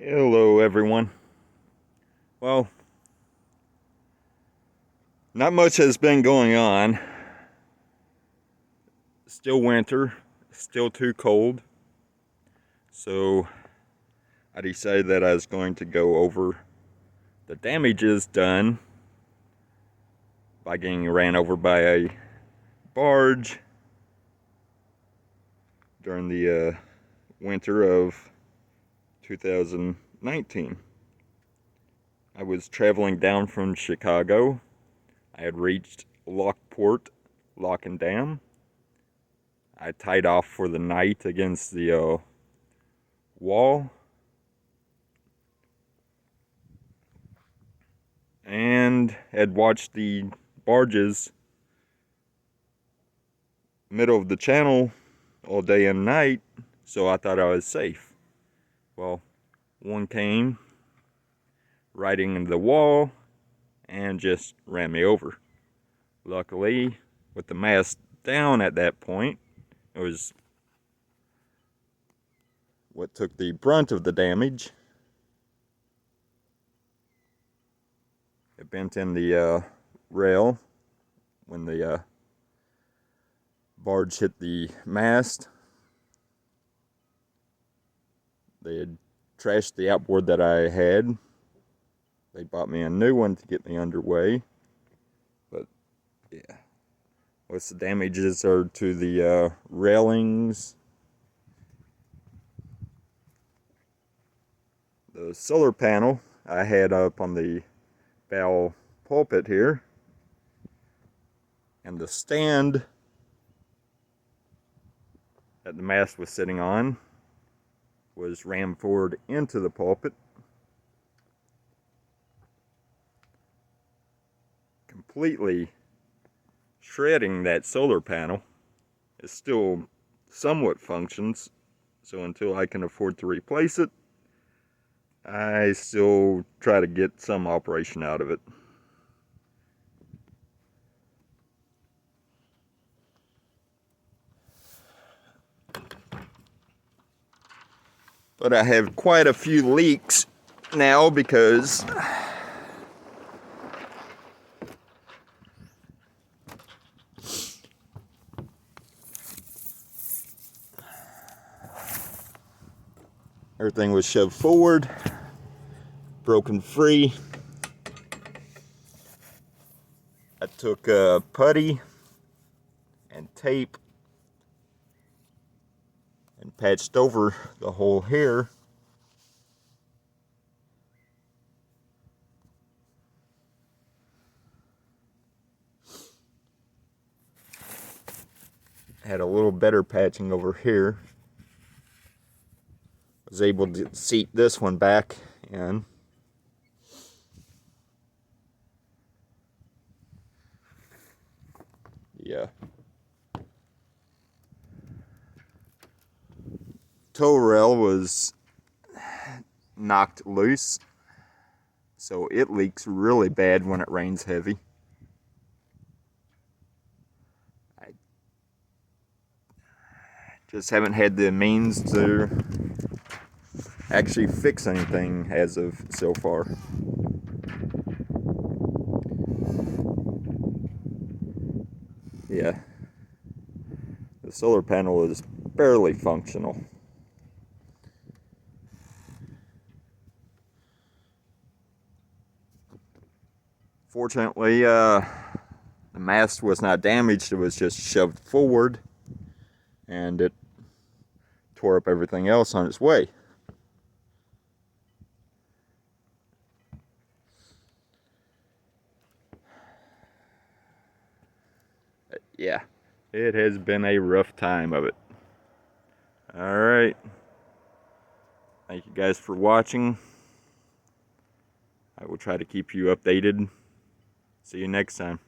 Hello everyone. Well, not much has been going on. Still winter, still too cold. So I decided that I was going to go over the damages done by getting ran over by a barge during the winter of 2019. I was traveling down from Chicago. I had reached Lockport, Lock and Dam. I tied off for the night against the wall. And had watched the barges middle of the channel all day and night, so I thought I was safe. Well, one came riding into the wall and just ran me over. Luckily, with the mast down at that point, it was what took the brunt of the damage. It bent in the rail when the barge hit the mast. They had trashed the outboard that I had. They bought me a new one to get me underway. But yeah, most of the damages are to the railings, the solar panel I had up on the bow pulpit here, and the stand that the mast was sitting on was rammed forward into the pulpit, completely shredding that solar panel. It still somewhat functions, so until I can afford to replace it, I still try to get some operation out of it. But I have quite a few leaks now because everything was shoved forward, broken free. I took putty and tape and patched over the hole here. Had a little better patching over here. Was able to seat this one back in. Yeah. Tow rail was knocked loose, so it leaks really bad when it rains heavy. I just haven't had the means to actually fix anything as of so far. Yeah, the solar panel is barely functional. Fortunately, the mast was not damaged, it was just shoved forward, and it tore up everything else on its way. Yeah, it has been a rough time of it. Alright, thank you guys for watching. I will try to keep you updated. See you next time.